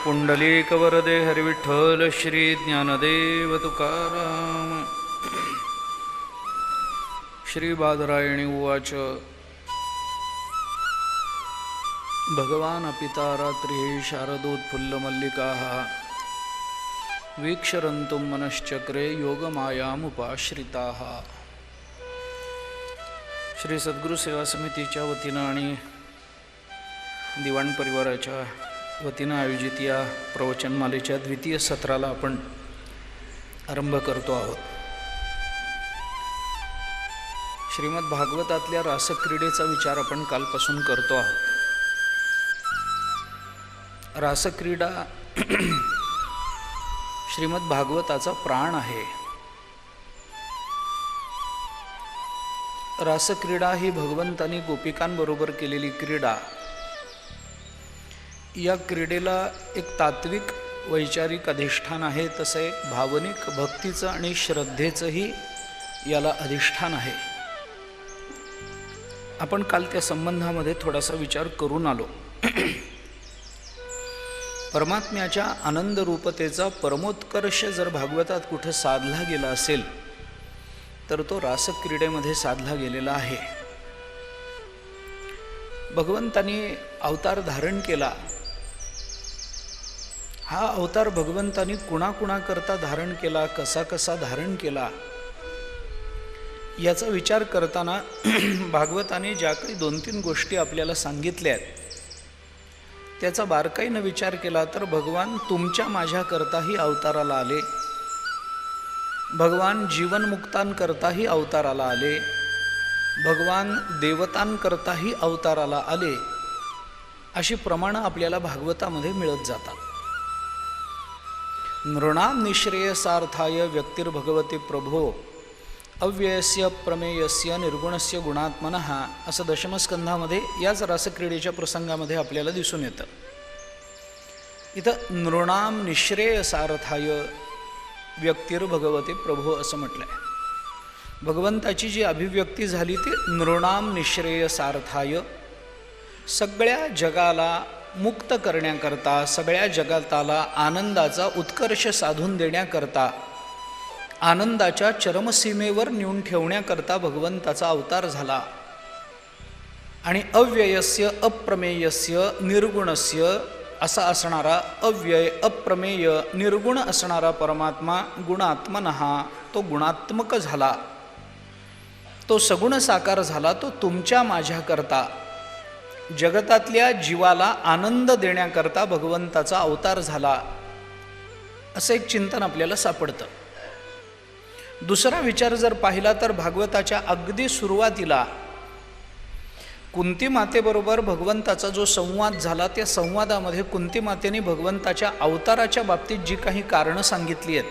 पुंडलीकवरदे हरिविठ्ठल श्री ज्ञानदेव तुकाराम। श्री बादरायणी उवाच। भगवान् पिता रात्रिः शारदोत्फुल्लमल्लिकाः वीक्षरन्तुं मनश्चक्रे योगमायामुपाश्रिताः। श्री सद्गुरु सेवा समितीच्या वतीनं आणि दिवाण परिवाराच्या वतीनं आयोजित या प्रवचनमालेच्या द्वितीय सत्राला आपण आरंभ करतो आहोत। श्रीमद भागवतातल्या रासक्रीडेचा विचार आपण कालपासून करतो आहोत। रासक्रीडा श्रीमद भागवताचा प्राण आहे। रासक्रीडा ही भगवंतानी गोपिकांबरोबर केलेली क्रीडा। या क्रीडेला एक तात्विक वैचारिक अधिष्ठान आहे, तसे एक भावनिक भक्तीचं आणि श्रद्धेचंही याला अधिष्ठान आहे। आपण काल त्या संबंधामध्ये थोडासा विचार करून आलो। परमात्म्याच्या आनंद रूपतेचा परमोत्कर्ष जर भागवतात कुठे साधला गेला असेल तर तो रासक्रीडेमध्ये साधला गेलेला आहे। भगवंतानी अवतार धारण केला। हा अवतार भगवंतानी कुणाकुणाकरता धारण केला, कसा कसा धारण केला याचा विचार करताना भागवताने ज्या काही 2-3 गोष्टी आपल्याला सांगितल्या आहेत त्याचा बारकाईनं विचार केला तर भगवान तुमच्या माझ्याकरताही अवताराला आले, भगवान जीवनमुक्तांकरताही अवताराला आले, भगवान देवतांकरताही अवताराला आले, अशी प्रमाणं आपल्याला भागवतामध्ये मिळत जातात। नृणां निःश्रेयसार्थाय व्यक्तिर्भगवती प्रभो अव्ययस्य प्रमेयस्य निर्गुणस्य गुणात्मनः असं दशमस्कंधामध्ये याच रासक्रीडेच्या प्रसंगामध्ये आपल्याला दिसून येतं। इथं नृणां निःश्रेयसार्थाय व्यक्तिर्भगवती प्रभो असं म्हटलं आहे। भगवंताची जी अभिव्यक्ती झाली ती नृणां निःश्रेयसार्थाय, सगळ्या जगाला मुक्त करण्याकरता, सगळ्या जगताला आनंदाचा उत्कर्ष साधून देण्याकरता, आनंदाच्या चरमसीमेवर नेऊन ठेवण्याकरता भगवंताचा अवतार झाला। आणि अव्ययस्य अप्रमेयस्य निर्गुणस्य असा असणारा अव्यय अप्रमेय निर्गुण असणारा परमात्मा गुणात्मनः तो गुणात्मक झाला, तो सगुण साकार झाला। तो तुमच्या माझ्याकरता जगतातल्या जीवाला आनंद देण्याकरता भगवंताचा अवतार झाला, असं एक चिंतन आपल्याला सापडतं। दुसरा विचार जर पाहिला तर भागवताच्या अगदी सुरुवातीला कुंती मातेबरोबर भगवंताचा जो संवाद झाला त्या संवादामध्ये कुंती मातेने भगवंताच्या अवताराच्या बाबतीत जी काही कारणं सांगितली आहेत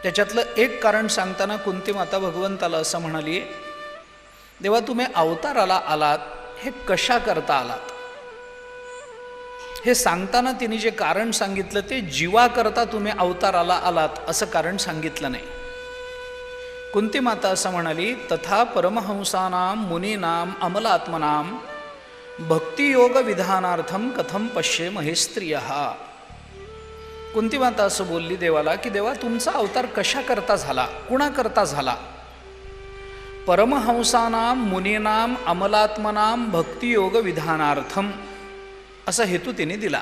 त्याच्यातलं एक कारण सांगताना कुंती माता भगवंताला असं म्हणाली, देवा तुम्ही अवताराला आलात हे कशा करता आलात? हे सांगताना तिने जे कारण सांगितलं ते जीवा करता तुम्ही अवताराला आलात असं कारण सांगितलं नाही। कुंती माता असं म्हणाली, तथा परमहंसानां मुनीनां अमलात्मनां भक्तियोग विधानार्थम कथम पश्येमहे स्त्रियः। कुंती माता असं बोलली देवाला की देवा तुमचा अवतार कशा करता झाला, कुणाकरता झाला? परमहंसानां मुनीनां अमलात्मनां भक्तियोग विधानार्थम असा हेतू तिने दिला।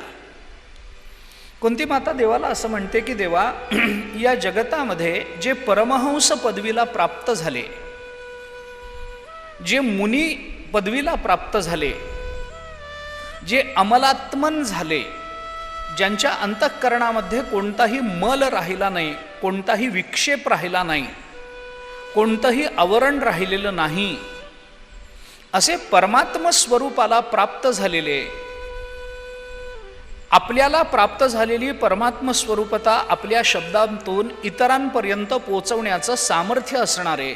कुंती माता देवाला असं म्हणते की देवा या जगतामध्ये जे परमहंस पदवीला प्राप्त झाले, जे मुनी पदवीला प्राप्त झाले, जे अमलात्मन झाले, ज्यांच्या अंतःकरणामध्ये कोणताही मल राहिला नाही, कोणताही विक्षेप राहिला नाही, कोणतंही आवरण राहिलेलं नाही, असे परमात्म स्वरूपाला प्राप्त झालेले, आपल्याला प्राप्त झालेली परमात्म स्वरूपता आपल्या शब्दांतून इतरांपर्यंत पोचवण्याचं सामर्थ्य असणारे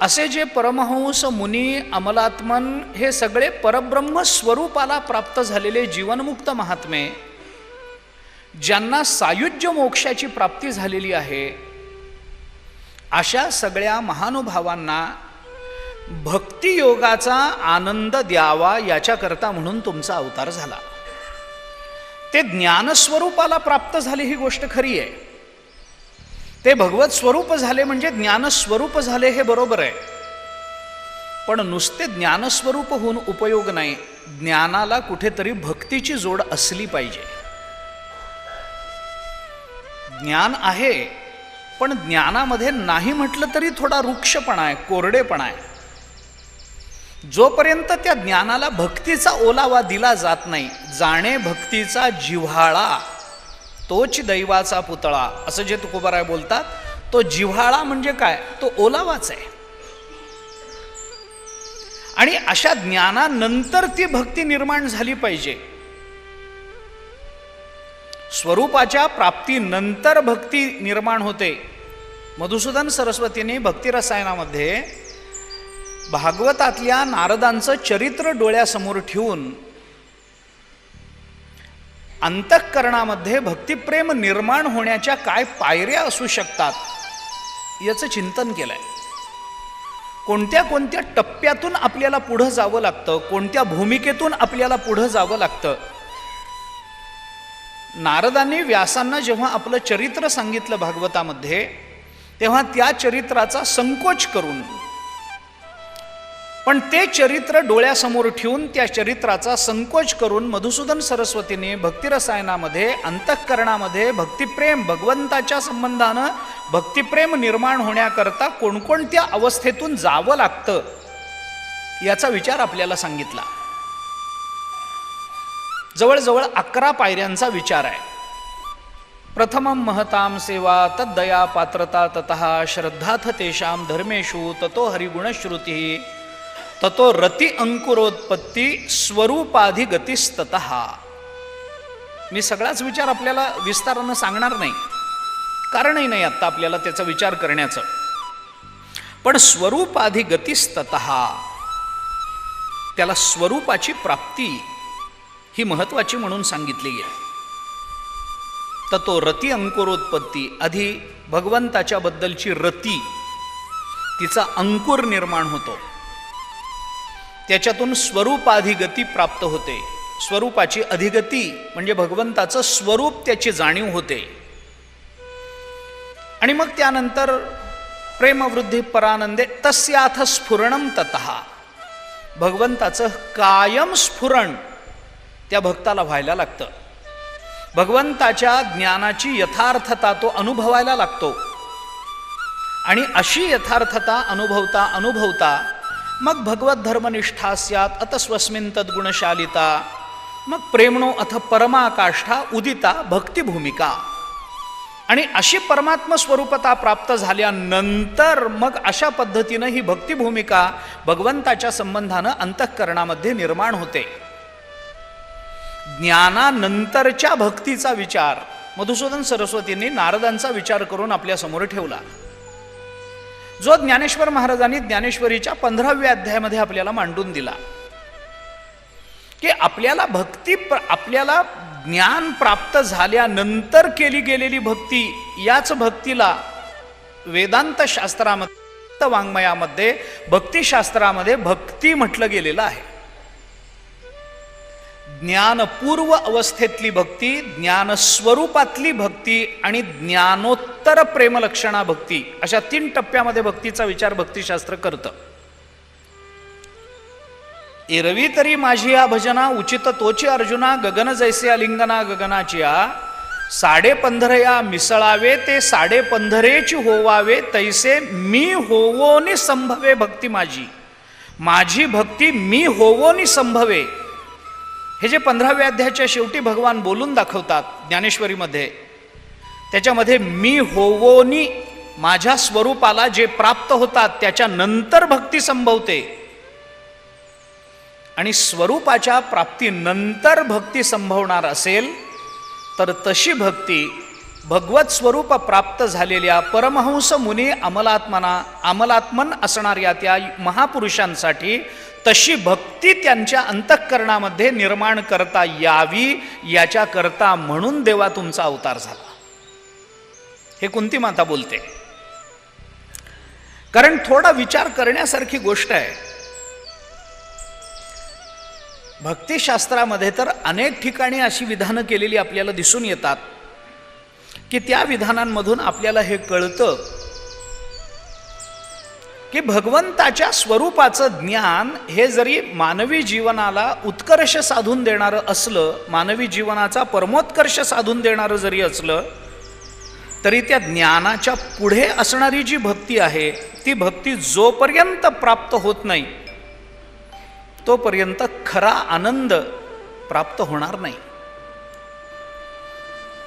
असे जे परमहंस मुनी अमलात्मन हे सगळे परब्रह्म स्वरूपाला प्राप्त झालेले जीवनमुक्त महात्मे, ज्यांना सायुज्य मोक्षाची प्राप्ती झालेली आहे, अशा सगळ्या महानुभावांना भक्तियोगाचा आनंद द्यावा याच्याकरता म्हणून तुमचा अवतार झाला। ते ज्ञानस्वरूपाला प्राप्त झाले ही गोष्ट खरी आहे. ते भगवत स्वरूप झाले म्हणजे ज्ञानस्वरूप झाले हे बरोबर आहे. पण नुसते ज्ञानस्वरूप होऊन उपयोग नाही. ज्ञानाला कुठेतरी भक्तीची जोड असली पाहिजे. ज्ञान आहे पण ज्ञानामध्ये नाही म्हटलं तरी थोडा रुक्षपणा आहे, कोरडेपणा आहे. जोपर्यंत त्या ज्ञानाला भक्तीचा ओलावा दिला जात नाही, जाणे भक्तीचा जिव्हाळा तोच दैवाचा पुतळा असं जे तुकोबाराय बोलतात, तो जिव्हाळा म्हणजे काय, तो ओलावाच आहे. आणि अशा ज्ञानानंतर ती भक्ती निर्माण झाली पाहिजे. स्वरूपाच्या प्राप्तीनंतर भक्ती निर्माण होते. मधुसूदन सरस्वतींनी भक्ती रसायनामध्ये भागवतातल्या नारदांचं चरित्र डोळ्यासमोर ठेवून अंतःकरणामध्ये भक्तिप्रेम निर्माण होण्याच्या काय पायऱ्या असू शकतात याचं चिंतन केलंय. कोणत्या कोणत्या टप्प्यातून आपल्याला पुढं जावं लागतं, कोणत्या भूमिकेतून आपल्याला पुढं जावं लागतं. नारदांनी व्यासांना जेव्हा आपलं चरित्र सांगितलं भागवतामध्ये, तेव्हा त्या चरित्राचा संकोच करून, पण ते चरित्र डोळ्यासमोर ठेवून त्या चरित्राचा संकोच करून मधुसूदन सरस्वतीने भक्तिरसायनामध्ये अंतःकरणामध्ये भक्तिप्रेम, भगवंताच्या संबंधानं भक्तिप्रेम निर्माण होण्याकरता कोणकोणत्या अवस्थेतून जावं लागतं याचा विचार आपल्याला सांगितला. जवळजवळ 11 पायऱ्यांचा विचार आहे. प्रथमं महतां सेवा तद्दया पात्रता ततः श्रद्धाथ तेषां धर्मेषु ततो हरिगुणश्रुती ततो रति अंकुरोत्पत्ती स्वरूपाधिगतिस्ततः. मी सगळाच विचार आपल्याला विस्तारानं सांगणार नाही, कारणही नाही आत्ता आपल्याला त्याचा विचार करण्याचं. पण स्वरूपाधिगतिस्ततः, त्याला स्वरूपाची प्राप्ती ही महत्वाची म्हणून सांगितली आहे. ततो रती अंकुरोत्पत्ती, आधी भगवंताच्या बद्दलची रती, तिचा अंकुर निर्माण होतो, त्याच्यातून स्वरूपाधिगती प्राप्त होते. स्वरूपाची अधिगती म्हणजे भगवंताचं स्वरूप त्याची जाणीव होते. आणि मग त्यानंतर प्रेमवृद्धी परानंदे तस्याथ स्फुरणम ततः, भगवंताचं कायम स्फुरण त्या भक्ताला व्हायला लागतं. भगवंताच्या ज्ञानाची यथार्थता तो अनुभवायला लागतो. आणि अशी यथार्थता अनुभवता अनुभवता मग भगवत धर्मनिष्ठा स्यात् अत स्वस्मिन् तद्गुणशालिता, मग प्रेमणो अथ परमाकाष्ठा उदिता भक्तिभूमिका. आणि अशी परमात्म स्वरूपता प्राप्त झाल्यानंतर मग अशा पद्धतीनं ही भक्तिभूमिका भगवंताच्या संबंधानं अंतःकरणामध्ये निर्माण होते. ज्ञानानंतरच्या भक्तीचा विचार मधुसूदन सरस्वतींनी नारदांचा विचार करून आपल्या समोर ठेवला, जो ज्ञानेश्वर महाराजांनी ज्ञानेश्वरीच्या 15व्या अध्यायामध्ये आपल्याला मांडून दिला. की आपल्याला आपल्याला ज्ञान प्राप्त झाल्यानंतर केली गेलेली भक्ती, याच भक्तीला वेदांत शास्त्रामध्ये, वाङ्मयामध्ये, भक्तिशास्त्रामध्ये भक्ती म्हटलं गेलेलं आहे. ज्ञानपूर्व अवस्थेतली भक्ती, ज्ञानस्वरूपातली भक्ती आणि ज्ञानोत्तर प्रेमलक्षणा भक्ती, अशा 3 टप्प्यामध्ये भक्तीचा विचार भक्तिशास्त्र करतं. एरवी तरी माझी या भजना उचित तोची अर्जुना, गगन जैसे अलिंगना गगनाचिया, 15.5 मिसळावे ते 15.5 होवावे, तैसे मी होवोनी संभवे भक्ती माझी. माझी भक्ती मी होवोनी संभवे, हे जे 15व्या अध्यायाच्या शेवटी भगवान बोलून दाखवतात ज्ञानेश्वरीमध्ये, त्याच्यामध्ये मी होवोनी, माझ्या स्वरूपाला जे प्राप्त होतात त्याच्यानंतर भक्ती संभवते. आणि स्वरूपाच्या प्राप्तीनंतर भक्ती संभवणार असेल तर तशी भक्ती भगवत स्वरूप प्राप्त झालेल्या परमहंस मुनी अमलात्मन असणाऱ्या त्या महापुरुषांसाठी तशी भक्ती त्यांच्या अंतःकरणामध्ये निर्माण करता यावी, याच्याकरता म्हणून देवा तुमचा अवतार झाला. हे कुंती माता बोलते. कारण थोडा विचार करण्यासारखी गोष्ट आहे. भक्तिशास्त्रामध्ये तर अनेक ठिकाणी अशी विधानं केलेली आपल्याला दिसून येतात की त्या विधानांमधून आपल्याला हे कळतं की भगवंताच्या स्वरूपाचं ज्ञान हे जरी मानवी जीवनाला उत्कर्ष साधून देणारं असलं, मानवी जीवनाचा परमोत्कर्ष साधून देणारं जरी असलं, तरी त्या ज्ञानाच्या पुढे असणारी जी भक्ती आहे ती भक्ती जोपर्यंत प्राप्त होत नाही तोपर्यंत खरा आनंद प्राप्त होणार नाही.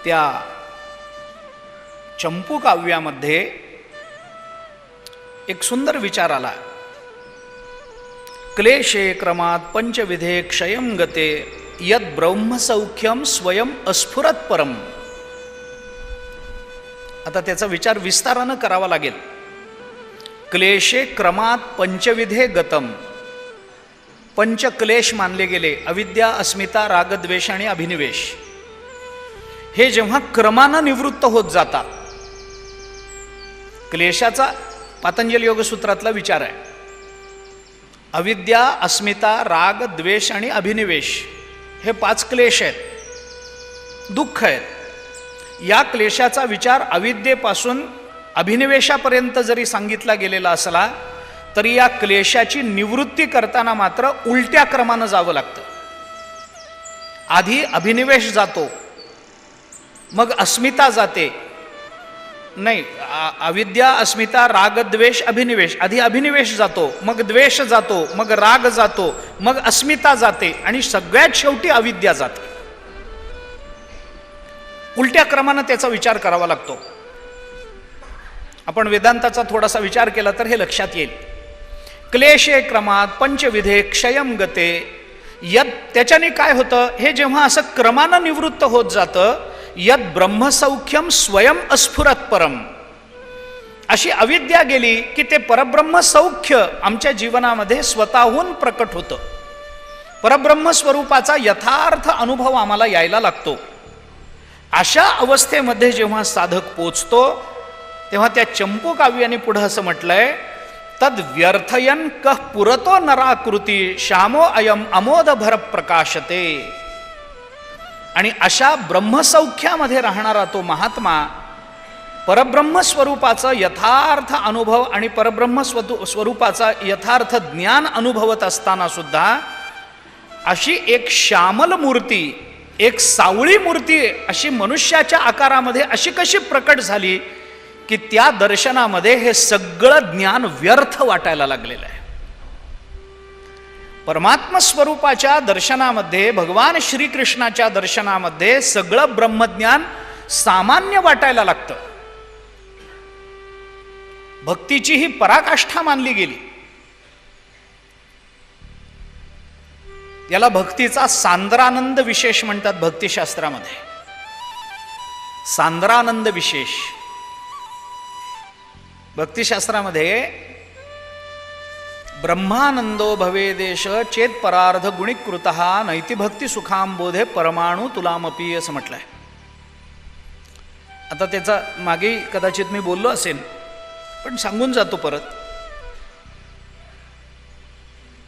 त्या चंपू काव्यामध्ये एक सुंदर विचार आला. क्लेशे क्रमात पंचविधे क्षयं गते यद ब्रह्मसौख्यम स्वयं अस्फुरत परम. आता त्याचा विचार विस्तारानं करावा लागेल. क्लेशे क्रमात पंचविधे गतम. पंचक्लेश मानले गेले, अविद्या, अस्मिता, रागद्वेष आणि अभिनिवेश. हे जेव्हा क्रमानं निवृत्त होत जातात, क्लेशाचा पातंजल योगसूत्रातला विचार आहे. अविद्या, अस्मिता, राग, द्वेष आणि अभिनिवेश हे 5 क्लेश आहेत, दुःख आहेत. या क्लेशाचा विचार अविद्येपासून अभिनिवेशापर्यंत जरी सांगितला गेलेला असला तरी या क्लेशाची निवृत्ती करताना मात्र उलट्या क्रमानं जावं लागतं. आधी अभिनिवेश जातो, मग अस्मिता जाते. नाही, अविद्या, अस्मिता, राग, द्वेष, अभिनिवेश. आधी अभिनिवेश जातो, मग द्वेष जातो, मग राग जातो, मग अस्मिता जाते आणि सगळ्यात शेवटी अविद्या जाते. उलट्या क्रमानं त्याचा विचार करावा लागतो. आपण वेदांताचा थोडासा विचार केला तर हे लक्षात येईल. क्लेशे क्रमात पंचविधे क्षयं गते यद. त्याच्याने काय होतं, हे जेव्हा असं क्रमानं निवृत्त होत जातं, यद ब्रह्मसौख्यम स्वयं अस्फुरत परम. अशी अविद्या गेली की ते परब्रह्म सौख्य आमच्या जीवनामध्ये स्वतःहून प्रकट होतं. परब्रह्म स्वरूपाचा यथार्थ अनुभव आम्हाला यायला लागतो. अशा अवस्थेमध्ये जेव्हा साधक पोचतो तेव्हा त्या चंपू काव्याने पुढं असं म्हटलंय, तद व्यर्थयन कह पुरतो नराकृती श्यामो अयम अमोद भर प्रकाशते. आणि अशा ब्रह्मसौख्यामध्ये राहणारा तो महात्मा परब्रह्म स्वरूपाचा यथार्थ अनुभव आणि परब्रह्म स्वरूपाचा यथार्थ ज्ञान अनुभवत असताना सुद्धा अशी एक श्यामल मूर्ती, एक सावळी मूर्ती अशी मनुष्याच्या आकारामध्ये अशी कशी प्रकट झाली की त्या दर्शनामध्ये हे सगळं ज्ञान व्यर्थ वाटायला लागलेलं आहे. परमात्म स्वरूपाच्या दर्शनामध्ये, भगवान श्रीकृष्णाच्या दर्शनामध्ये सगळं ब्रह्मज्ञान सामान्य वाटायला लागतं. भक्तीची ही पराकाष्ठा मानली गेली. याला भक्तीचा सांद्रानंद विशेष म्हणतात भक्तिशास्त्रामध्ये. सांद्रानंद विशेष भक्तिशास्त्रामध्ये ब्रह्मानंदो भवेदेश चेत परार्ध गुणीकृत नैति भक्ती सुखांबोधे परमाणु तुलामपी असं म्हटलंय. आता त्याचा मागे कदाचित मी बोललो असेल पण सांगून जातो परत.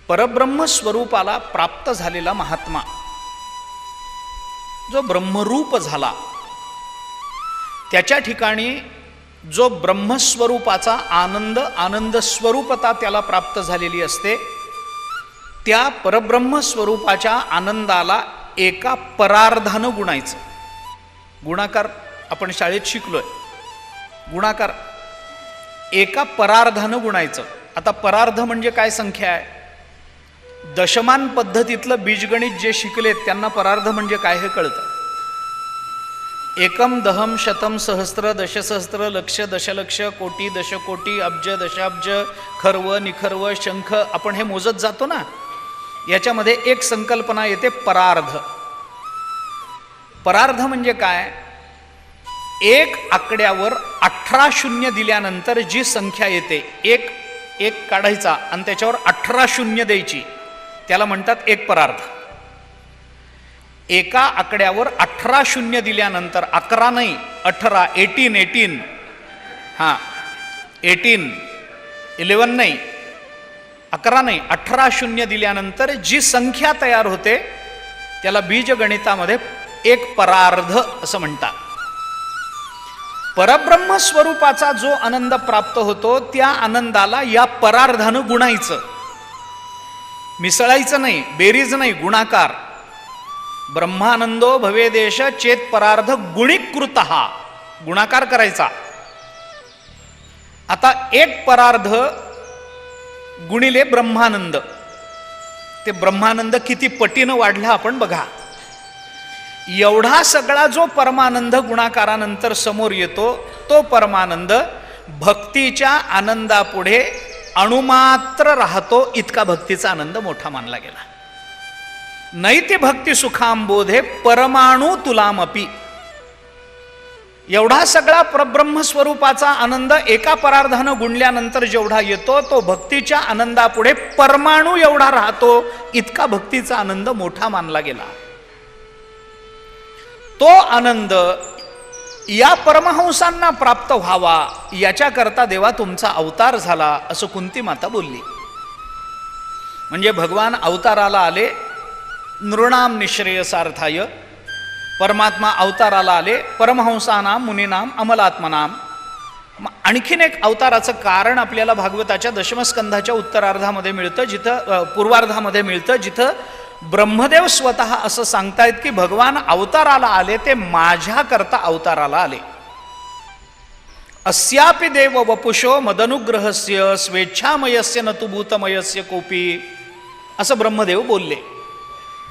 परब्रह्म स्वरूपाला प्राप्त झालेला महात्मा जो ब्रह्मरूप झाला त्याच्या ठिकाणी जो ब्रह्मस्वरूपाचा आनंद, आनंद स्वरूपता त्याला प्राप्त झालेली असते, त्या परब्रह्म स्वरूपाच्या आनंदाला एका परार्धानं गुणायचं. गुणाकार आपण शाळेत शिकलोय. गुणाकार एका परार्धानं गुणायचं. आता परार्ध म्हणजे काय संख्या आहे? दशमान पद्धतीतलं बीजगणित जे शिकलेत त्यांना परार्ध म्हणजे काय हे कळतं. एकम दहम शतम सहस्त्र दशसहस्त्र लक्ष दशलक्ष कोटी दशकोटी अब्ज दशाब्ज खर्व निखर्व शंख आपण हे मोजत जातो ना. याच्यामध्ये एक संकल्पना येते परार्ध. परार्ध म्हणजे काय? एक आकड्यावर 18 शून्य दिल्यानंतर जी संख्या येते, एक काढायचा आणि त्याच्यावर 18 शून्य द्यायची, त्याला म्हणतात एक परार्ध. एका आकड्यावर 18 शून्य दिल्यानंतर 11 नाही 18, 18 हां 18, 11 नाही 11 नाही 18 शून्य दिल्यानंतर जी संख्या तयार होते त्याला बीजगणितामध्ये एक परार्ध असं म्हणतात. परब्रह्म स्वरूपाचा जो आनंद प्राप्त होतो त्या आनंदाला या परार्धानं गुणायचं, मिसळायचं नाही, बेरीज नाही, गुणाकार. ब्रह्मानंदो भवेदेश चेत परार्ध गुणीकृत, गुणाकार करायचा. आता एक परार्ध गुणिले ब्रह्मानंद, ते ब्रह्मानंद किती पटीनं वाढला आपण बघा. एवढा सगळा जो परमानंद गुणाकारानंतर समोर येतो तो परमानंद भक्तीच्या आनंदापुढे अणुमात्र राहतो, इतका भक्तीचा आनंद मोठा मानला गेला. नैति भक्ती सुखांबोधे परमाणू तुलामपी. एवढा सगळा परब्रह्म स्वरूपाचा आनंद एका परार्धानं गुणल्यानंतर जेवढा येतो तो भक्तीच्या आनंदापुढे परमाणू एवढा राहतो, इतका भक्तीचा आनंद मोठा मानला गेला. तो आनंद या परमहंसांना प्राप्त व्हावा याच्याकरता देवा तुमचा अवतार झाला, असं कुंती माता बोलली. म्हणजे भगवान अवताराला आले नृणाम निश्रेयसार्थाय, परमात्मा अवताराला आले परमहंसानाम मुनीनाम अमलात्मनाम. आणखीन एक अवताराचं कारण आपल्याला भागवताच्या दशमस्कंधाच्या उत्तरार्धामध्ये मिळतं, जिथं पूर्वार्धामध्ये मिळतं, जिथं ब्रह्मदेव स्वतः असं सांगतायत की भगवान अवताराला आले ते माझ्याकरता अवताराला आले. अस्यापि देव वपुषो मदनुग्रहस्य स्वेच्छामयस्य न तु भूतमयस्य कोपी, असं ब्रह्मदेव बोलले.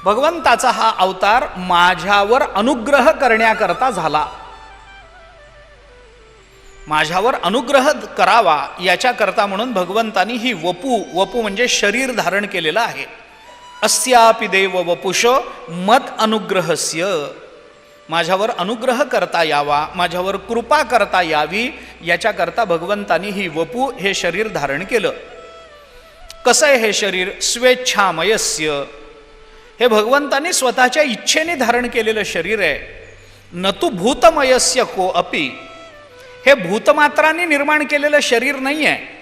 भगवंताचा हा अवतार माझ्यावर अनुग्रह करण्याकरता झाला, माझ्यावर अनुग्रह करावा याच्याकरता म्हणून भगवंतानी ही वपू म्हणजे शरीर धारण केलेलं आहे. अस्यापि देव वपुषो मद अनुग्रहस्य, माझ्यावर अनुग्रह करता यावा, माझ्यावर कृपा करता यावी याच्याकरता भगवंतानी ही वपू हे शरीर धारण केलं. कसं आहे हे शरीर? स्वेच्छामयस्य, हे भगवंतानी स्वतःच्या इच्छेने धारण केलेलं शरीर आहे. न तु भूतमयस्य को अपि, हे भूतमात्रांनी निर्माण केलेलं शरीर नाही आहे.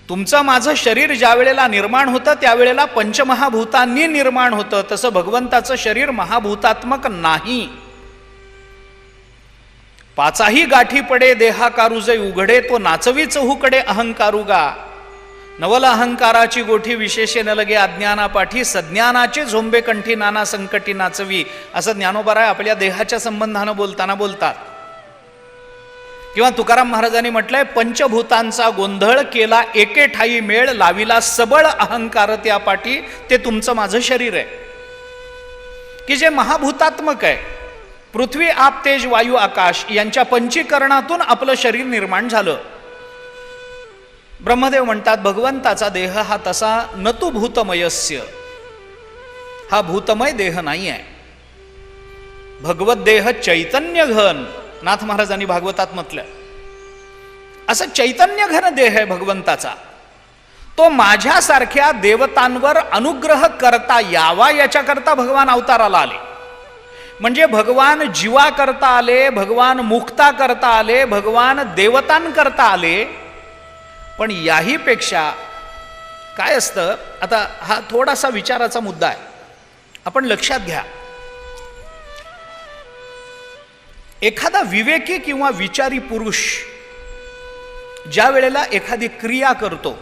तुमचं माझं शरीर ज्या वेळेला निर्माण होतं त्यावेळेला पंचमहाभूतांनी निर्माण होतं, तसं भगवंताचं शरीर महाभूतात्मक नाही. पाचाही गाठी पडे देहाकारू जे उघडे, तो नाचवी चहूकडे अहंकारुगा. नवल अहंकाराची गोठी विशेषे न लगे अज्ञानापाठी, सज्ञानाचे झोंबे कंठी नाना संकटी नाचवी, असं ज्ञानोबराय आपल्या देहाच्या संबंधानं बोलताना बोलतात. किंवा तुकाराम महाराजांनी म्हटलंय, पंचभूतांचा गोंधळ केला एके ठाई मेळ, लाविला सबळ अहंकार त्या पाठी, ते तुमचं माझं शरीर आहे की जे महाभूतात्मक आहे. पृथ्वी आप तेज वायू आकाश यांच्या पंचीकरणातून आपलं शरीर निर्माण झालं. ब्रह्मदेव म्हणतात भगवंताचा देह हा तसा न तु भूतमयस्य, हा भूतमय देह नाही आहे. भगवत देह चैतन्य घन, नाथ महाराजांनी भागवतात म्हटलं, असं चैतन्य घन देह आहे भगवंताचा. तो माझ्यासारख्या देवतांवर अनुग्रह करता यावा याच्याकरता भगवान अवताराला आले. म्हणजे भगवान जीवा करता आले, भगवान मुक्ता करता आले, भगवान देवतांकरता आले. पण याही पेक्षा काय असतं, आता हा थोडासा विचाराचा मुद्दा आहे, आपण लक्षात घ्या. एखादा विवेकी किंवा विचारी पुरुष ज्या वेळेला एखादी क्रिया करतो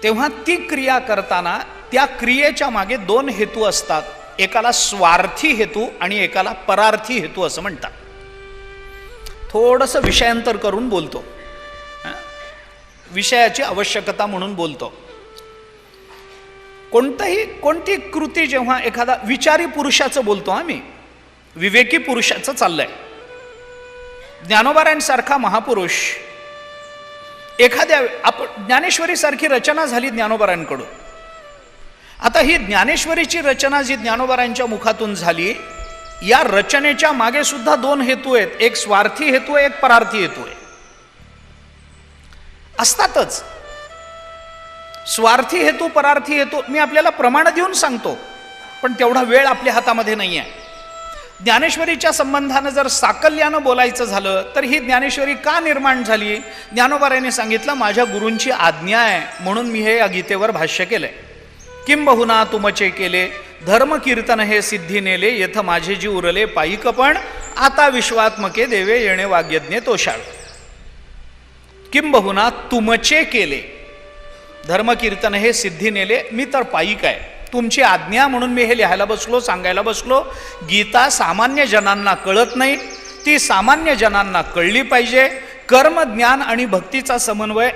तेव्हा ती क्रिया करताना त्या क्रियेच्या मागे दोन हेतू असतात. एकाला स्वार्थी हेतू आणि एकाला परार्थी हेतू असं म्हणतात. थोडंसं विषयांतर करून बोलतो, विषयाची आवश्यकता म्हणून बोलतो. कोणती कृती जेव्हा एखादा विचारी पुरुषाचं बोलतो, आम्ही विवेकी पुरुषाचं चाललंय, ज्ञानोबारांसारखा महापुरुष एखाद्या ज्ञानेश्वरी सारखी रचना झाली ज्ञानोबारांकडून. आता ही ज्ञानेश्वरीची रचना जी ज्ञानोबारांच्या मुखातून झाली, या रचनेच्या मागे सुद्धा दोन हेतू आहेत. एक स्वार्थी हेतू आहे, एक परार्थी हेतू आहे. असतातच स्वार्थी हेतू परार्थी हेतू. मी आपल्याला प्रमाण देऊन सांगतो, पण तेवढा वेळ आपल्या हातामध्ये नाही आहे. ज्ञानेश्वरीच्या संबंधानं जर साकल्यानं बोलायचं झालं तर ही ज्ञानेश्वरी का निर्माण झाली? ज्ञानोबारायांनी सांगितलं, माझ्या गुरूंची आज्ञा आहे म्हणून मी हे या गीतेवर भाष्य केलंय. किंबहुना तुमचे केले धर्म कीर्तन हे सिद्धी नेले, येथ माझे जी उरले पायिक पण, आता विश्वात्मके देवे येणे वाग्यज्ञे तोषाळ. किंबहुना तुमचे केले धर्म कीर्तन हे सिद्धी नेले, मी तर पायिक आहे, तुमची आज्ञा म्हणून मी हे लिहायला बसलो, सांगायला बसलो. गीता सामान्य जनांना कळत नाही, ती सामान्य जनांना कळली पाहिजे. कर्म ज्ञान आणि भक्तीचा समन्वय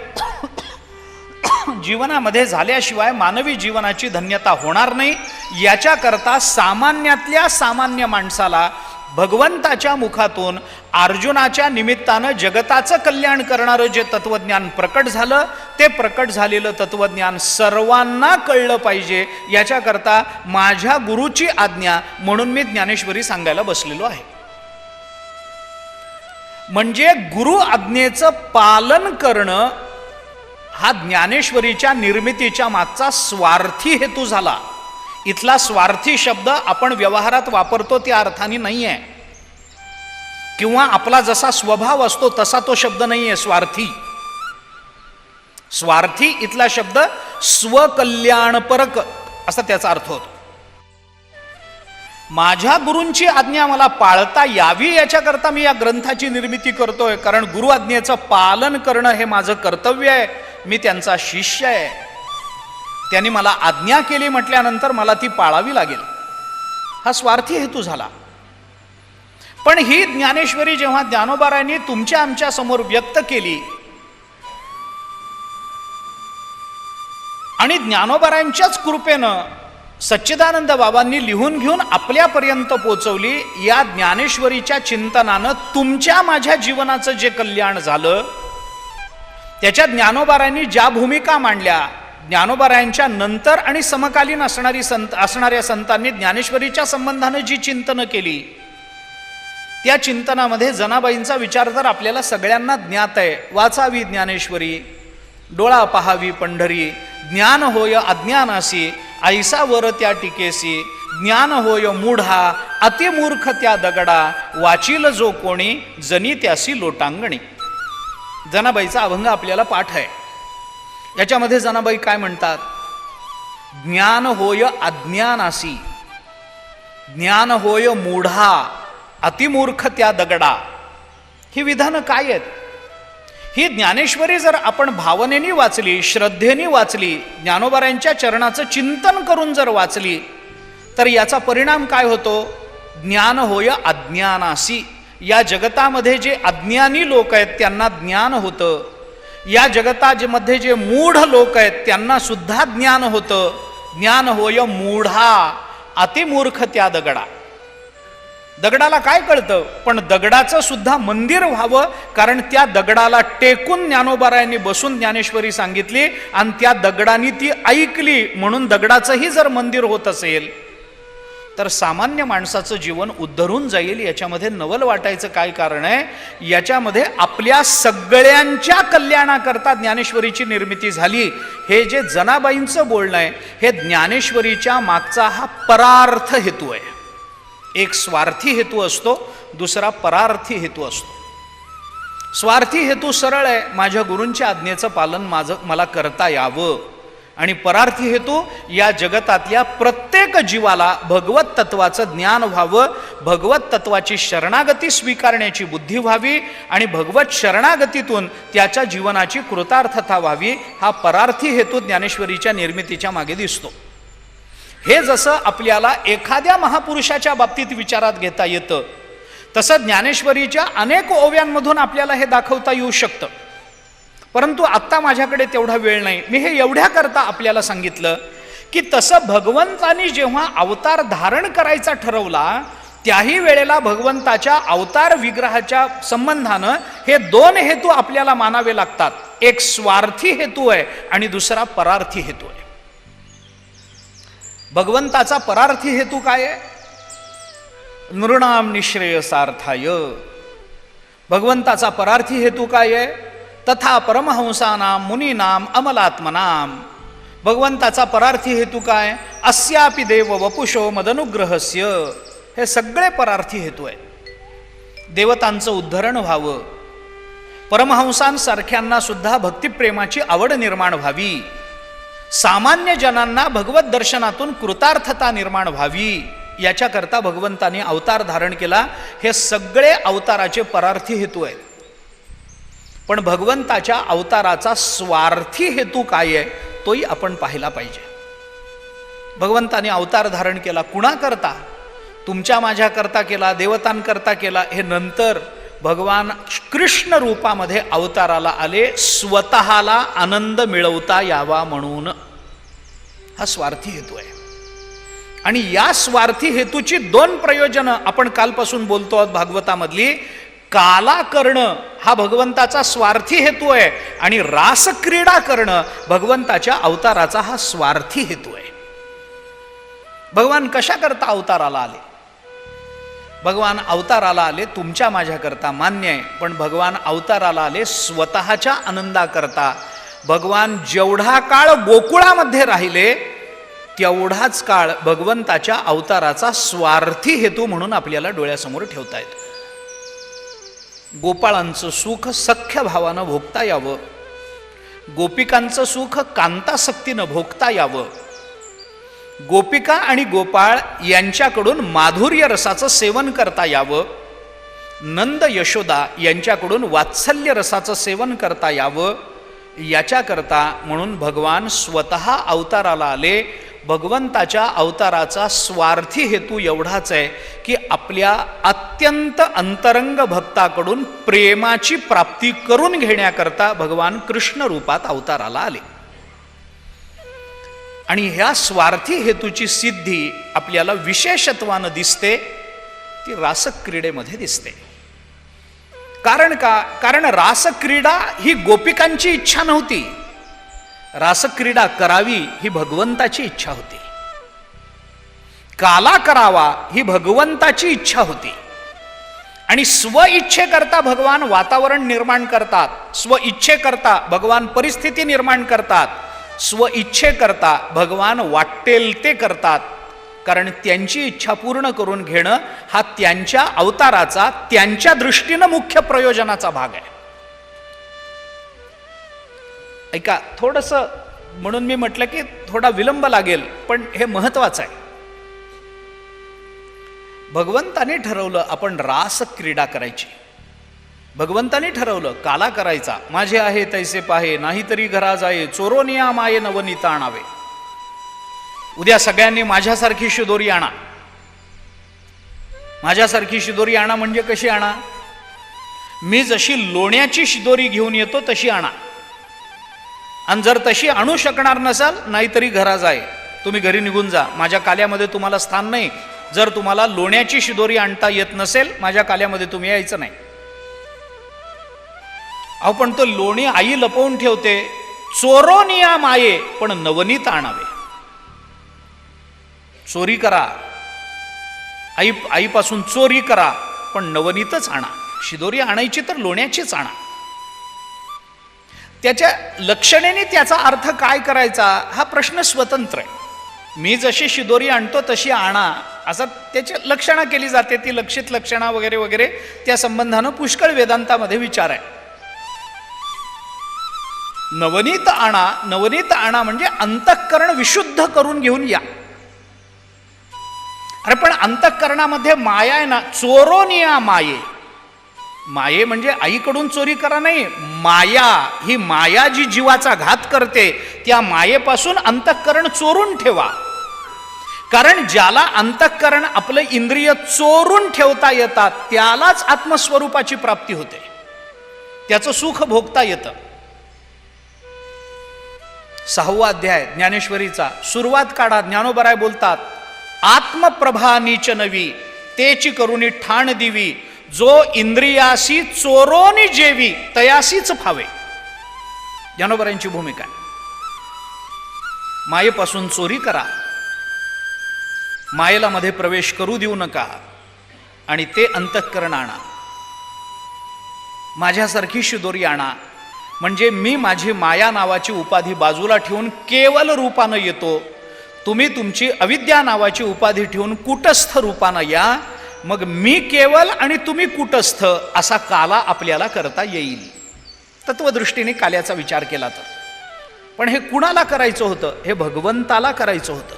जीवनामध्ये झाल्याशिवाय मानवी जीवनाची धन्यता होणार नाही. याच्याकरता सामान्यातल्या सामान्य माणसाला भगवंताच्या मुखातून अर्जुनाच्या निमित्तानं जगताचं कल्याण करणारं जे तत्वज्ञान प्रकट झालं, ते प्रकट झालेलं तत्वज्ञान सर्वांना कळलं पाहिजे. याच्याकरता माझ्या गुरुची आज्ञा म्हणून मी ज्ञानेश्वरी सांगायला बसलेलो आहे. म्हणजे गुरु आज्ञेचं पालन करणं हा ज्ञानेश्वरीच्या निर्मितीच्या मागचा स्वार्थी हेतू झाला. इथला स्वार्थी शब्द आपण व्यवहारात वापरतो त्या अर्थाने नाही आहे, किंवा आपला जसा स्वभाव असतो तसा तो शब्द नाही आहे स्वार्थी. स्वार्थी इथला शब्द स्वकल्याणपरक असा त्याचा अर्थ होतो. माझ्या गुरूंची आज्ञा मला पाळता यावी याच्याकरता मी या ग्रंथाची निर्मिती करतोय, कारण गुरु आज्ञेचं पालन करणं हे माझं कर्तव्य आहे. मी त्यांचा शिष्य आहे, त्यांनी मला आज्ञा केली म्हटल्यानंतर मला ती पाळावी लागेल, हा स्वार्थी हेतू झाला. पण ही ज्ञानेश्वरी जेव्हा ज्ञानोबारायांनी तुमच्या आमच्या समोर व्यक्त केली आणि ज्ञानोबारायांच्याच कृपेनं सच्चिदानंद बाबांनी लिहून घेऊन आपल्यापर्यंत पोचवली, या ज्ञानेश्वरीच्या चिंतनानं तुमच्या माझ्या जीवनाचं जे कल्याण झालं, त्याच्या ज्ञानोबारायांनी ज्या भूमिका मांडल्या, ज्ञानोबारायांच्या नंतर आणि समकालीन असणाऱ्या संतांनी ज्ञानेश्वरीच्या संबंधानं जी चिंतनं केली, त्या चिंतनामध्ये जनाबाईंचा विचार तर आपल्याला सगळ्यांना ज्ञात आहे. वाचावी ज्ञानेश्वरी, डोळा पहावी पंढरी, ज्ञान होय अज्ञानासी, ऐसा वर त्या टिकेसी, ज्ञान होय मूढा अतिमूर्ख त्या दगडा, वाचील जो कोणी जनी त्यासी लोटांगणी. जनाबाईचा अभंग आपल्याला पाठ आहे. याच्यामध्ये जनाबाई काय म्हणतात? ज्ञान होय अज्ञानासी, ज्ञान होय मूढा अतिमूर्ख त्या दगडा. ही विधानं काय आहेत? ही ज्ञानेश्वरी जर आपण भावनेने वाचली, श्रद्धेने वाचली, ज्ञानोबारायांच्या चरणाचं चिंतन करून जर वाचली, तर याचा परिणाम काय होतो? ज्ञान होय अज्ञानासी. या जगतामध्ये जे अज्ञानी लोक आहेत त्यांना ज्ञान होतं, या जगतामध्ये जे मूढ लोक आहेत त्यांना सुद्धा ज्ञान होतं. ज्ञान होय मूढा अतिमूर्ख त्या दगडा. दगडाला काय कळतं? पण दगडाचं सुद्धा मंदिर व्हावं, कारण त्या दगडाला टेकून ज्ञानोबारायांनी बसून ज्ञानेश्वरी सांगितली आणि त्या दगडाने ती ऐकली, म्हणून दगडाचंही जर मंदिर होत असेल तर सामान्य माणसाचं जीवन उद्धरून जाईल. याच्यामध्ये नवल वाटायचं काय कारण आहे? याच्यामध्ये आपल्या सगळ्यांच्या कल्याणाकरता ज्ञानेश्वरीची निर्मिती झाली. हे जे जनाबाईंचं बोलणं आहे, हे ज्ञानेश्वरीच्या मागचा हा परार्थ हेतू आहे. एक स्वार्थी हेतू असतो, दुसरा परार्थी हेतू असतो. स्वार्थी हेतू सरळ आहे, माझ्या गुरूंच्या आज्ञेचं पालन मला करता यावं, आणि परार्थी हेतू या जगतातल्या प्रत्येक जीवाला भगवत तत्वाचं ज्ञान व्हावं, भगवत तत्वाची शरणागती स्वीकारण्याची बुद्धी व्हावी आणि भगवत शरणागतीतून त्याच्या जीवनाची कृतार्थता व्हावी. हा परार्थी हेतू ज्ञानेश्वरीच्या निर्मितीच्या मागे दिसतो. हे जसं आपल्याला एखाद्या महापुरुषाच्या बाबतीत विचारात घेता येतं, तसं ज्ञानेश्वरीच्या अनेक ओव्यांमधून आपल्याला हे दाखवता येऊ शकतं. परंतु आत्ता माझ्याकडे तेवढा वेळ नाही. मी हे एवढ्याकरता आपल्याला सांगितलं की तसं भगवंतानी जेव्हा अवतार धारण करायचा ठरवला, त्याही वेळेला भगवंताच्या अवतार विग्रहाच्या संबंधानं हे दोन हेतू आपल्याला मानावे लागतात. एक स्वार्थी हेतू आहे आणि दुसरा परार्थी हेतू आहे. भगवंताचा परार्थी हेतू काय आहे? नृणाम निश्रेयसार्थाय. भगवंताचा परार्थी हेतू काय आहे? तथा परमहंसानाम मुनीनाम अमलात्मनाम. भगवंताचा परार्थी हेतू काय? अस्यापि देव वपुषो मदनुग्रहस्य. हे सगळे परार्थी हेतू आहेत. देवतांचं उद्धरण व्हावं, परमहंसांसारख्यांना सुद्धा भक्तिप्रेमाची आवड निर्माण व्हावी, सामान्य जनांना भगवत दर्शनातून कृतार्थता निर्माण व्हावी, याच्याकरता भगवंताने अवतार धारण केला. हे सगळे अवताराचे परार्थी हेतू आहेत. पण भगवंताच्या अवताराचा स्वार्थी हेतू काय आहे तोही आपण पाहिला पाहिजे. भगवंताने अवतार धारण केला कुणाकरता? तुमच्या माझ्याकरता केला, देवतांकरता केला, हे नंतर भगवान कृष्ण रूपामध्ये अवताराला आले, स्वतःला आनंद मिळवता यावा म्हणून. हा स्वार्थी हेतू आहे. आणि या स्वार्थी हेतूची दोन प्रयोजनं आपण कालपासून बोलतो आहोत भागवतामधली. काला करणं हा भगवंताचा स्वार्थी हेतू आहे आणि रासक्रीडा करणं भगवंताच्या अवताराचा हा स्वार्थी हेतू आहे. भगवान कशाकरता अवताराला आले? भगवान अवताराला आले तुमच्या माझ्याकरता, मान्य आहे, पण भगवान अवताराला आले स्वतःच्या आनंदाकरता. भगवान जेवढा काळ गोकुळामध्ये राहिले तेवढाच काळ भगवंताच्या अवताराचा स्वार्थी हेतू म्हणून आपल्याला डोळ्यासमोर ठेवता येतो. गोपाळांचं सुख सख्य भावानं भोगता यावं, गोपिकांचं सुख कांतासक्तीनं भोगता यावं, गोपिका आणि गोपाळ यांच्याकडून माधुर्य रसाचं सेवन करता यावं, नंद यशोदा यांच्याकडून वात्सल्य रसाचं सेवन करता यावं, याच्याकरता म्हणून भगवान स्वतः अवताराला आले. भगवंताच्या अवताराचा स्वार्थी हेतू एवढाच आहे की आपल्या अत्यंत अंतरंग भक्ताकडून प्रेमाची प्राप्ती करून घेण्याकरता भगवान कृष्ण रूपात अवताराला आले. आणि ह्या स्वार्थी हेतूची सिद्धी आपल्याला विशेषत्वानं दिसते ती रासक्रीडेमध्ये दिसते. कारण का? कारण रासक्रीडा ही गोपिकांची इच्छा नव्हती. रासक्रीडा करावी ही भगवंताची इच्छा होती. काला करावा ही भगवंताची इच्छा होती. आणि स्व इच्छेकरता भगवान वातावरण निर्माण करतात, स्व इच्छेकरता भगवान परिस्थिती निर्माण करतात, स्व इच्छेकरता भगवान वाटेल ते करतात. कारण त्यांची इच्छा पूर्ण करून घेणं हा त्यांच्या अवताराचा, त्यांच्या दृष्टीनं मुख्य प्रयोजनाचा भाग आहे. ऐका, थोडंसं म्हणून मी म्हटलं की थोडा विलंब लागेल, पण हे महत्वाचं आहे. भगवंताने ठरवलं आपण रास क्रीडा करायची. भगवंताने ठरवलं काला करायचा. माझे आहे तैसे पाहे, नाहीतरी घरा जाये, चोरोनिया माये नवनीता आणावे. उद्या सगळ्यांनी माझ्यासारखी शिदोरी आणा. माझ्यासारखी शिदोरी आणा म्हणजे कशी आणा? मी जशी लोण्याची शिदोरी घेऊन येतो तशी आणा. आणि जर तशी आणू शकणार नसाल, नाहीतरी घरा जाय, तुम्ही घरी निघून जा, माझ्या काल्यामध्ये तुम्हाला स्थान नाही. जर तुम्हाला लोण्याची शिदोरी आणता येत नसेल, माझ्या काल्यामध्ये तुम्ही यायचं नाही. अहो, पण तो लोणी आई लपवून ठेवते. चोरोनिया माये, पण नवनीत आणावे. चोरी करा, आईपासून चोरी करा, पण नवनीतच आणा. शिदोरी आणायची तर लोण्याचीच आणा. त्याच्या लक्षणेने त्याचा अर्थ काय करायचा हा प्रश्न स्वतंत्र आहे. मी जशी शिदोरी आणतो तशी आणा, असं त्याची लक्षणा केली जाते. ती लक्षित लक्षणा वगैरे वगैरे त्या संबंधानं पुष्कळ वेदांतामध्ये विचार आहे. नवनीत आणा, नवनीत आणा म्हणजे अंतःकरण विशुद्ध करून घेऊन या. अरे पण अंतःकरणामध्ये माया आहे ना, चोरोनिया माये. माये म्हणजे आईकडून चोरी करा नाही. माया, ही माया जी जीवाचा घात करते, त्या मायेपासून अंतःकरण चोरून ठेवा. कारण ज्याला अंतःकरण आपलं इंद्रिय चोरून ठेवता येतात त्यालाच आत्मस्वरूपाची प्राप्ती होते, त्याचं सुख भोगता येतं. 6वा अध्याय ज्ञानेश्वरीचा सुरुवात काढा. ज्ञानोबराय बोलतात, आत्मप्रभा नीच नवी तेची करुणी ठाण दिवी, जो इंद्रियासी चोरोनी जेवी तयासीच फावे. ज्ञानोबरायांची भूमिका आहे. मायेपासून चोरी करा, मायेला मध्ये प्रवेश करू देऊ नका आणि ते अंतःकरण आणा. माझ्यासारखी शिदोरी आणा. म्हणजे मी माझी माया नावाची उपाधी बाजूला ठेवून केवल रूपानं येतो. तुम्ही तुमची अविद्या नावाची उपाधी ठेवून कूटस्थ रूपानं या, मग मी केवल आणि तुम्ही कूटस्थ असा काला आपल्याला करता येईल. तत्वदृष्टीने काल्याचा विचार केला तर. पण हे कुणाला करायचं होतं? हे भगवंताला करायचं होतं.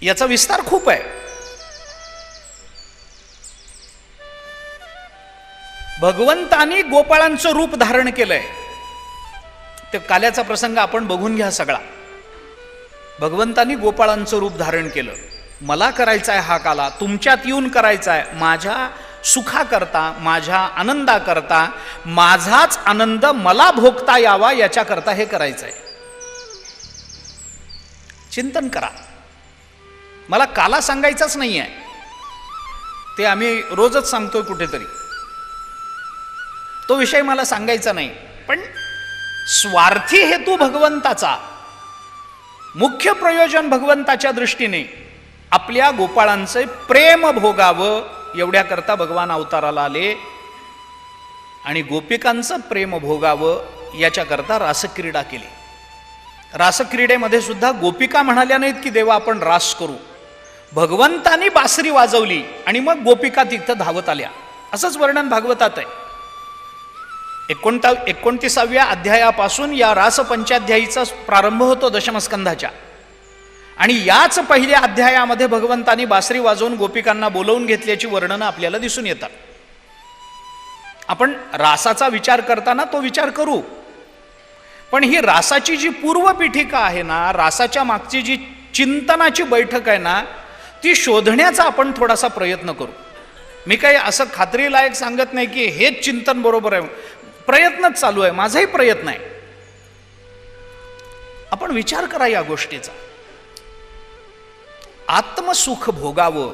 याचा विस्तार खूप आहे. भगवंतानी गोपाळांचं रूप धारण केलंय. ते काल्याचा प्रसंग आपण बघून घ्या सगळा. भगवंतानी गोपाळांचं रूप धारण केलं. मला करायचा आहे हा काला, तुमच्यात येऊन करायचा आहे, माझ्या सुखाकरता, माझ्या आनंदाकरता, माझाच आनंद मला भोगता यावा याच्याकरता हे करायचं आहे. चिंतन करा. मला काला सांगायचाच नाही आहे, ते आम्ही रोजच सांगतोय कुठेतरी, तो विषय मला सांगायचा नाही. पण स्वार्थी हेतू भगवंताचा, मुख्य प्रयोजन भगवंताच्या दृष्टीने आपल्या गोपाळांचे प्रेम भोगावं एवढ्याकरता भगवान अवताराला आले. आणि गोपिकांचं प्रेम भोगावं याच्याकरता रासक्रीडा केली. रासक्रीडेमध्ये सुद्धा गोपिका म्हणाल्या नाहीत की देवा आपण रास करू. भगवंतानी बासरी वाजवली आणि मग गोपिका तिथं धावत आल्या. असंच वर्णन भागवतात आहे. 29व्या अध्यायापासून या रासपंचाध्यायीचा प्रारंभ होतो दशमस्कंधाच्या. आणि याच पहिल्या अध्यायामध्ये भगवंतानी बासरी वाजवून गोपिकांना बोलवून घेतल्याची वर्णनं आपल्याला दिसून येतात. आपण रासाचा विचार करताना तो विचार करू. पण ही रासाची जी पूर्वपीठिका आहे ना, रासाच्या मागची जी चिंतनाची बैठक आहे ना, ती शोधण्याचा आपण थोडासा प्रयत्न करू. मी काही असं खात्रीलायक सांगत नाही की हेच चिंतन बरोबर आहे. प्रयत्नच चालू आहे, माझाही प्रयत्न आहे. आपण विचार करा या गोष्टीचा. आत्मसुख भोगावं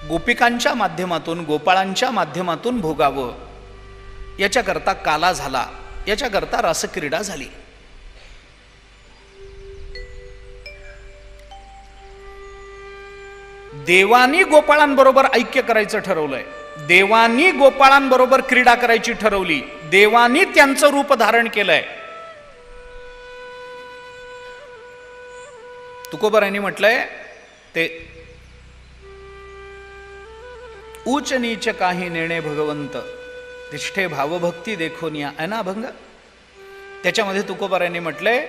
गोपिकांच्या माध्यमातून, गोपाळांच्या माध्यमातून भोगावं याच्याकरता काला झाला, याच्याकरता रासक्रीडा झाली. देवानी गोपाळांबरोबर ऐक्य करायचं ठरवलंय. देवानी गोपाळांबरोबर क्रीडा करायची ठरवली. देवानी त्यांचं रूप धारण केलंय. तुकोबारायांनी म्हटलंय ते उच नीच काही नेणे भगवंत, तिष्ठे भावभक्ती देखून या अनाभंग. त्याच्यामध्ये तुकोबारायांनी म्हटलंय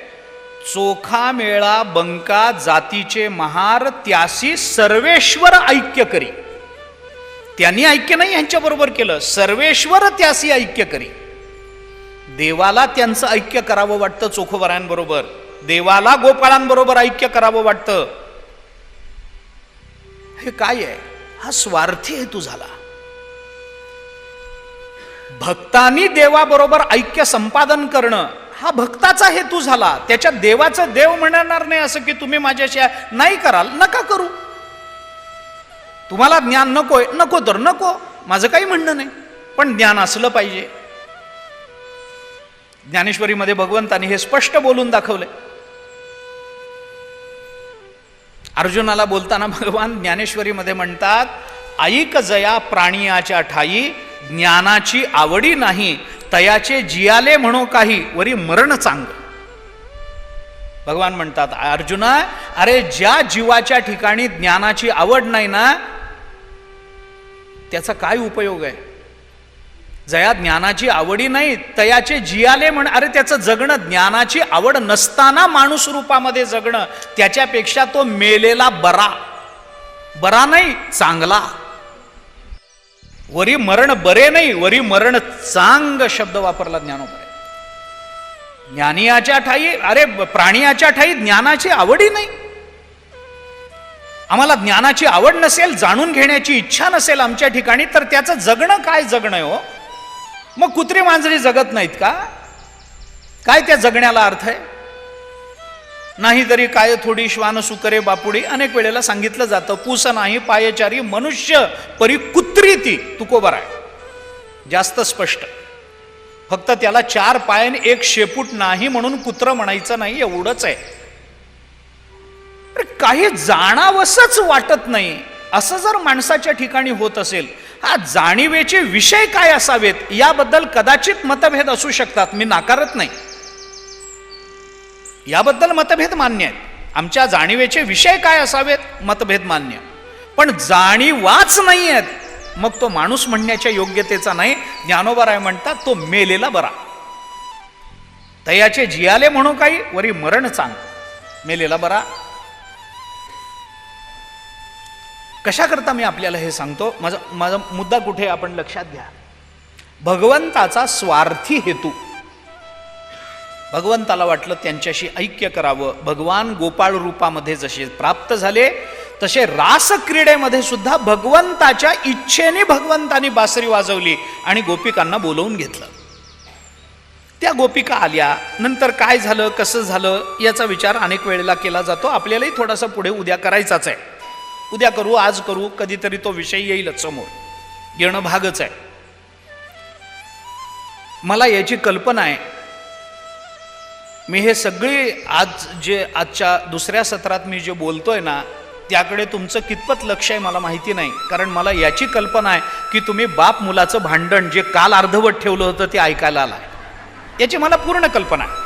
चोखा मेळा बंका जातीचे महार, त्यासी सर्वेश्वर ऐक्य करी. त्यांनी ऐक्य नाही यांच्याबरोबर केलं, सर्वेश्वर त्यासी ऐक्य करी. देवाला त्यांचं ऐक्य करावं वाटतं चोखोबारायांबरोबर, देवाला गोपाळांबरोबर ऐक्य करावं वाटतं. हे काय आहे? हा स्वार्थी हेतू झाला. भक्तांनी देवाबरोबर ऐक्य संपादन करणं हा भक्ताचा हेतू झाला. त्याच्यात देवाचं देव म्हणणार नाही असं की तुम्ही माझ्याशी नाही कराल, नका करू. तुम्हाला ज्ञान नकोय, नको तर नको, माझं काही म्हणणं नाही, पण ज्ञान असलं पाहिजे. ज्ञानेश्वरीमध्ये भगवंतानी हे स्पष्ट बोलून दाखवलंय. अर्जुनाला बोलताना भगवान ज्ञानेश्वरीमध्ये म्हणतात ऐक जया प्राणियाच्या ठाई, ज्ञानाची आवडी नाही, तयाचे जियाले म्हणो काही, वरी मरण चांग. भगवान म्हणतात अर्जुना, अरे ज्या जीवाच्या ठिकाणी ज्ञानाची आवड नाही ना, त्याचा काय उपयोग आहे? जया ज्ञानाची आवडी नाही, तयाचे जियाले म्हण. अरे त्याचं जगणं, ज्ञानाची आवड नसताना माणूस रूपामध्ये जगणं, त्याच्यापेक्षा तो मेलेला बरा. बरा नाही, चांगला. वरी मरण बरे नाही, वरी मरण चांग शब्द वापरला ज्ञानोबा. ज्ञानियाच्या ठाई, अरे प्राणियाच्या ठाई ज्ञानाची आवडी नाही. आम्हाला ज्ञानाची आवड नसेल, जाणून घेण्याची इच्छा नसेल आमच्या ठिकाणी, तर त्याचं जगणं काय जगणं आहे हो? मग कुत्री मांजरी जगत नाहीत का? काय त्या जगण्याला अर्थ आहे? नाही तरी काय थोडी श्वान सुकरे बापुडी, अनेक वेळेला सांगितलं जातं. पूस नाही पायचारी मनुष्य परी कुत्री ती. तुकोबार आहे, जास्त स्पष्ट. फक्त त्याला 4 पाय आणि 1 शेपूट नाही म्हणून कुत्र म्हणायचं नाही, एवढंच आहे. काही जाणावंसच वाटत नाही असं जर माणसाच्या ठिकाणी होत असेल, हा जाणीवेचे विषय काय असावेत याबद्दल कदाचित मतभेद असू शकतात, मी नाकारत नाही. याबद्दल मतभेद मान्य आहेत. आमच्या जाणीवेचे विषय काय असावेत, मतभेद मान्य. पण जाणीवाच नाही आहेत मग तो माणूस म्हणण्याच्या योग्यतेचा नाही. ज्ञानोबराय म्हणतात तो मेलेला बरा. तयाचे जियाले म्हणू काही वरी मरण चांग, मेलेला बरा. कशा करता मी आपल्याला हे सांगतो, माझा मुद्दा कुठे आपण लक्षात घ्या. भगवंताचा स्वार्थी हेतू. भगवंताला वाटलं त्यांच्याशी ऐक्य करावं. भगवान गोपाळ रूपामध्ये जसे प्राप्त झाले तसे रास क्रीडेमध्ये सुद्धा भगवंताच्या इच्छेने भगवंतानी बासरी वाजवली आणि गोपिकांना बोलवून घेतलं. त्या गोपिका आल्या. नंतर काय झालं, कसं झालं याचा विचार अनेक वेळेला केला जातो. आपल्यालाही थोडासा पुढे उद्या करायचाच आहे. उद्या करू, आज करू, कधीतरी तो विषय येईलच समोर, येणं भागच आहे. मला याची कल्पना आहे. मी हे सगळे आजच्या दुसऱ्या सत्रात मी जे बोलतोय ना त्याकडे तुमचं कितपत लक्ष आहे मला माहिती नाही. कारण मला याची कल्पना आहे की तुम्ही बाप मुलाचं भांडण जे काल अर्धवट ठेवलं होतं ते ऐकायला आलाय, याची मला पूर्ण कल्पना आहे.